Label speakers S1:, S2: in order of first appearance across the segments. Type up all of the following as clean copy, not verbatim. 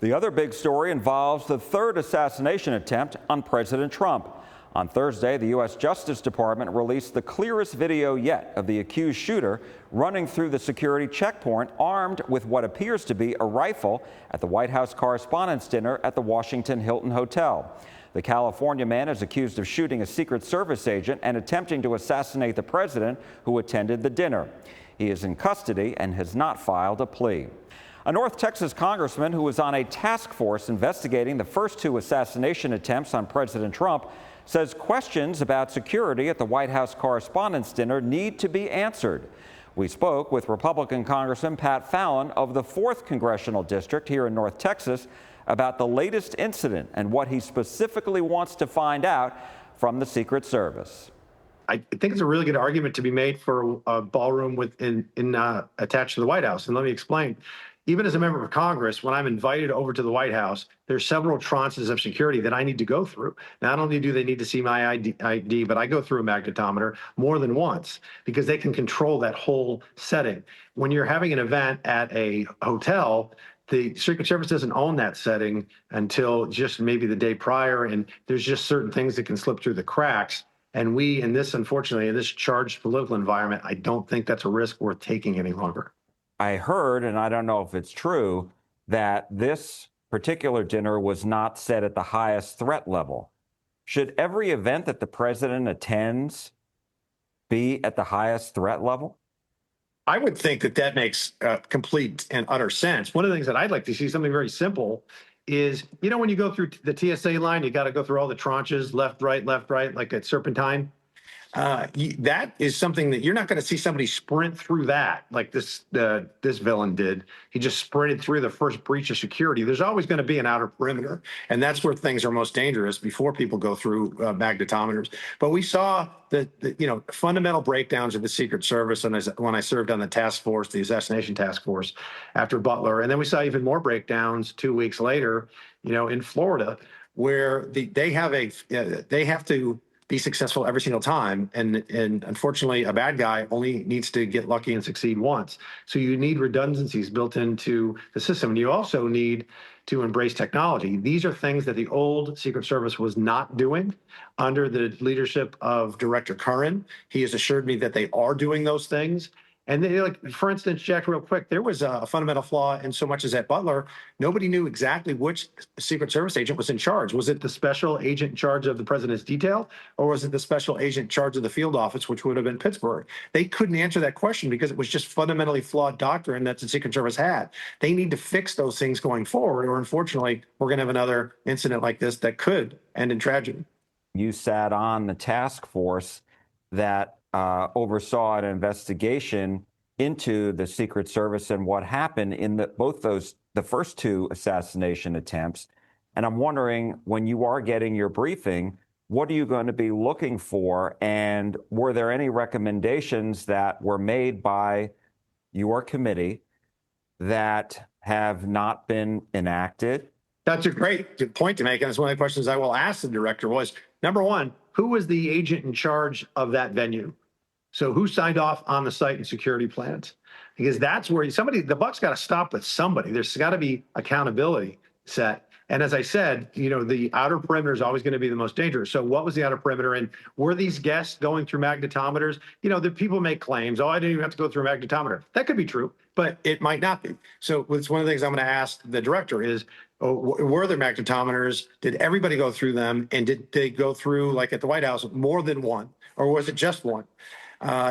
S1: The other big story involves the third assassination attempt on President Trump. On Thursday, the U.S. Justice Department released the clearest video yet of the accused shooter running through the security checkpoint armed with what appears to be a rifle at the White House Correspondents Dinner at the Washington Hilton Hotel. The California man is accused of shooting a Secret Service agent and attempting to assassinate the president who attended the dinner. He is in custody and has not filed a plea. A North Texas congressman who was on a task force investigating the first two assassination attempts on President Trump says questions about security at the White House Correspondents' Dinner need to be answered. We spoke with Republican Congressman Pat Fallon of the 4th Congressional District here in North Texas about the latest incident and what he specifically wants to find out from the Secret Service.
S2: I think it's a really good argument to be made for a ballroom attached to the White House. And let me explain. Even as a member of Congress, when I'm invited over to the White House, there's several tranches of security that I need to go through. Not only do they need to see my ID, but I go through a magnetometer more than once because they can control that whole setting. When you're having an event at a hotel, the Secret Service doesn't own that setting until just maybe the day prior, and there's just certain things that can slip through the cracks. And we, unfortunately, in this charged political environment, I don't think that's a risk worth taking any longer.
S1: I heard, and I don't know if it's true, that this particular dinner was not set at the highest threat level. Should every event that the president attends be at the highest threat level?
S2: I would think that makes complete and utter sense. One of the things that I'd like to see, something very simple, is, when you go through the TSA line, you got to go through all the tranches, left, right, like a serpentine. That is something that you're not going to see somebody sprint through that like this villain did. He just sprinted through the first breach of security. There's always going to be an outer perimeter, and that's where things are most dangerous before people go through magnetometers. But we saw the fundamental breakdowns of the Secret Service, and when I served on the task force, the assassination task force, after Butler, and then we saw even more breakdowns 2 weeks later, in Florida, where they have to be successful every single time. And unfortunately, a bad guy only needs to get lucky and succeed once. So you need redundancies built into the system. And you also need to embrace technology. These are things that the old Secret Service was not doing under the leadership of Director Curran. He has assured me that they are doing those things. And for instance, Jack, real quick, there was a fundamental flaw in so much as at Butler, nobody knew exactly which Secret Service agent was in charge. Was it the special agent in charge of the president's detail, or was it the special agent in charge of the field office, which would have been Pittsburgh? They couldn't answer that question because it was just fundamentally flawed doctrine that the Secret Service had. They need to fix those things going forward, or unfortunately, we're going to have another incident like this that could end in tragedy.
S1: You sat on the task force that oversaw an investigation into the Secret Service and what happened in the first two assassination attempts. And I'm wondering, when you are getting your briefing, what are you going to be looking for? And were there any recommendations that were made by your committee that have not been enacted?
S2: That's a great point to make. And it's one of the questions I will ask the director was, number one, who was the agent in charge of that venue? So who signed off on the site and security plans? Because that's where the buck's got to stop with somebody. There's got to be accountability set. And as I said, the outer perimeter is always going to be the most dangerous. So what was the outer perimeter? And were these guests going through magnetometers? The people make claims, I didn't even have to go through a magnetometer. That could be true, but it might not be. So it's one of the things I'm going to ask the director is, were there magnetometers? Did everybody go through them? And did they go through, like at the White House, more than one? Or was it just one?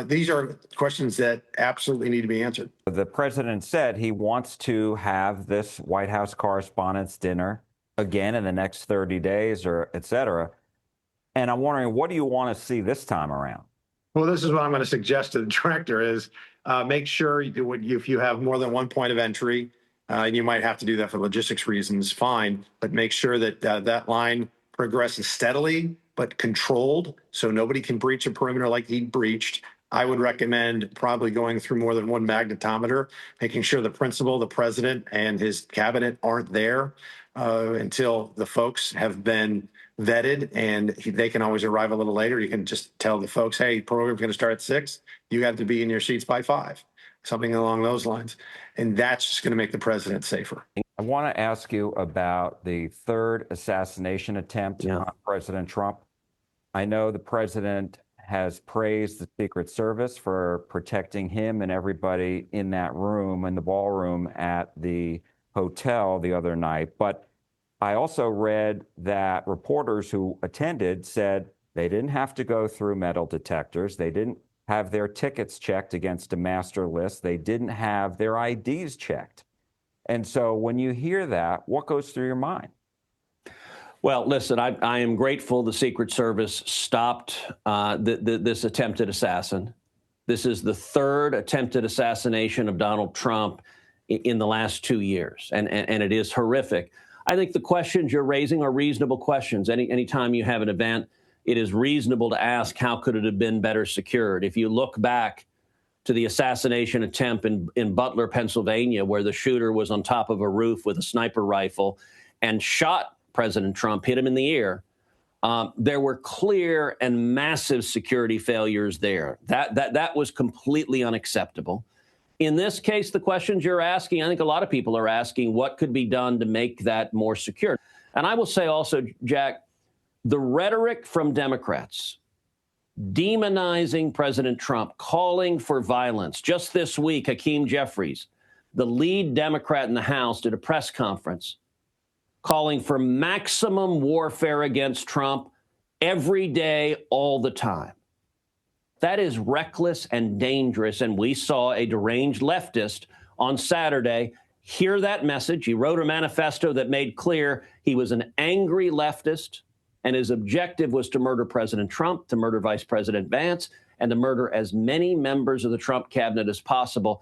S2: These are questions that absolutely need to be answered.
S1: The president said he wants to have this White House Correspondents' Dinner again in the next 30 days, or et cetera. And I'm wondering, what do you want to see this time around?
S2: Well, this is what I'm going to suggest to the director is make sure if you have more than one point of entry, and you might have to do that for logistics reasons, fine, but make sure that that line progresses steadily but controlled, so nobody can breach a perimeter like he breached. I would recommend probably going through more than one magnetometer, making sure the principal, the president, and his cabinet aren't there until the folks have been vetted, and they can always arrive a little later. You can just tell the folks, hey, program's going to start at 6. You have to be in your seats by 5. something along those lines. And that's just going to make the president safer.
S1: I want to ask you about the third assassination attempt on President Trump. I know the president has praised the Secret Service for protecting him and everybody in that room, in the ballroom at the hotel the other night. But I also read that reporters who attended said they didn't have to go through metal detectors. They didn't have their tickets checked against a master list. They didn't have their IDs checked. And so when you hear that, what goes through your mind?
S3: Well, listen, I am grateful the Secret Service stopped this attempted assassin. This is the third attempted assassination of Donald Trump in the last 2 years, and it is horrific. I think the questions you're raising are reasonable questions. Anytime you have an event, it is reasonable to ask, how could it have been better secured? If you look back to the assassination attempt in Butler, Pennsylvania, where the shooter was on top of a roof with a sniper rifle and shot President Trump, hit him in the ear, there were clear and massive security failures there. That was completely unacceptable. In this case, the questions you're asking, I think a lot of people are asking, what could be done to make that more secure? And I will say also, Jack, the rhetoric from Democrats demonizing President Trump, calling for violence. Just this week, Hakeem Jeffries, the lead Democrat in the House, did a press conference calling for maximum warfare against Trump every day, all the time. That is reckless and dangerous. And we saw a deranged leftist on Saturday hear that message. He wrote a manifesto that made clear he was an angry leftist, and his objective was to murder President Trump, to murder Vice President Vance, and to murder as many members of the Trump cabinet as possible.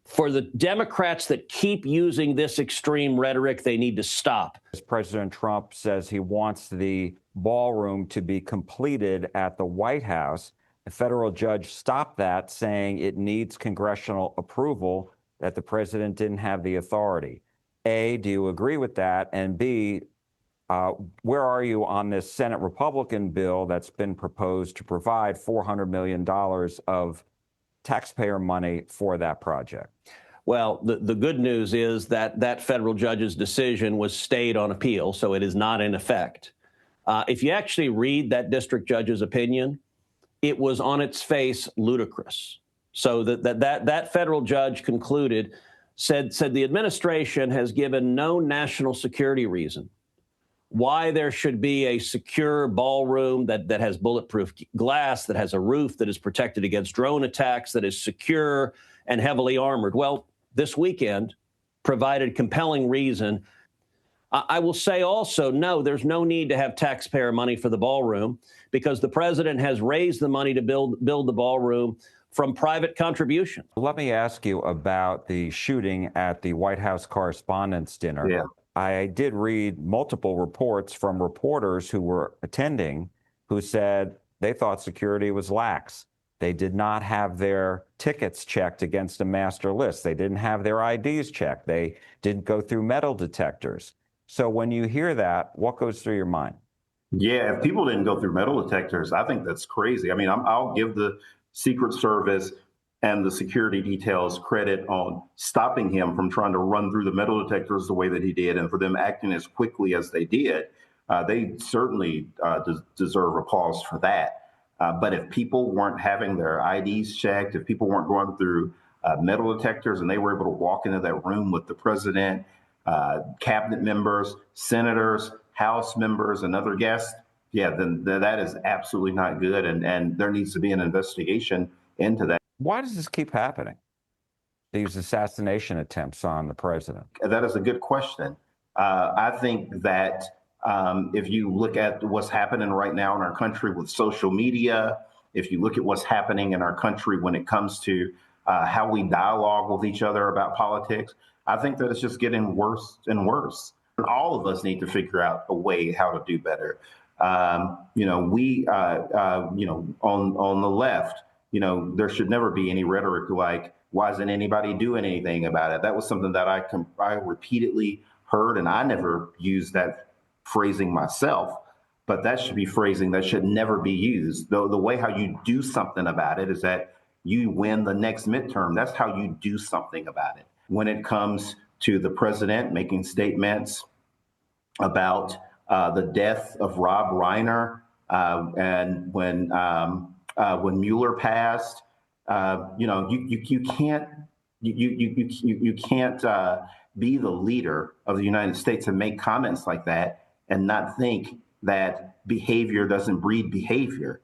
S3: For the Democrats that keep using this extreme rhetoric, they need to stop.
S1: President Trump says he wants the ballroom to be completed at the White House. A federal judge stopped that, saying it needs congressional approval, that the president didn't have the authority. A, do you agree with that? And B, where are you on this Senate Republican bill that's been proposed to provide $400 million of taxpayer money for that project?
S3: Well, the good news is that that federal judge's decision was stayed on appeal, so it is not in effect. If you actually read that district judge's opinion, it was on its face ludicrous. So that federal judge concluded, said the administration has given no national security reason why there should be a secure ballroom that has bulletproof glass, that has a roof that is protected against drone attacks, that is secure and heavily armored. Well, this weekend provided compelling reason. I will say also, no, there's no need to have taxpayer money for the ballroom, because the president has raised the money to build the ballroom from private contribution.
S1: Let me ask you about the shooting at the White House Correspondents Dinner.
S2: Yeah.
S1: I did read multiple reports from reporters who were attending who said they thought security was lax. They did not have their tickets checked against a master list. They didn't have their IDs checked. They didn't go through metal detectors. So when you hear that, what goes through your mind?
S4: Yeah, if people didn't go through metal detectors, I think that's crazy. I mean, I'll give the Secret Service and the security details credit on stopping him from trying to run through the metal detectors the way that he did, and for them acting as quickly as they did. They certainly deserve applause for that. But if people weren't having their IDs checked, if people weren't going through metal detectors and they were able to walk into that room with the president, cabinet members, senators, House members, and other guests, yeah, then that is absolutely not good. And there needs to be an investigation into that.
S1: Why does this keep happening? These assassination attempts on the president?
S4: That is a good question. I think that if you look at what's happening right now in our country with social media, if you look at what's happening in our country when it comes to how we dialogue with each other about politics, I think that it's just getting worse and worse. All of us need to figure out a way how to do better. On the left, there should never be any rhetoric like, why isn't anybody doing anything about it? That was something that I repeatedly heard, and I never used that phrasing myself, but that should be phrasing that should never be used. The way how you do something about it is that, you win the next midterm. That's how you do something about it. When it comes to the president making statements about the death of Rob Reiner, and when Mueller passed, you can't be the leader of the United States and make comments like that and not think that behavior doesn't breed behavior.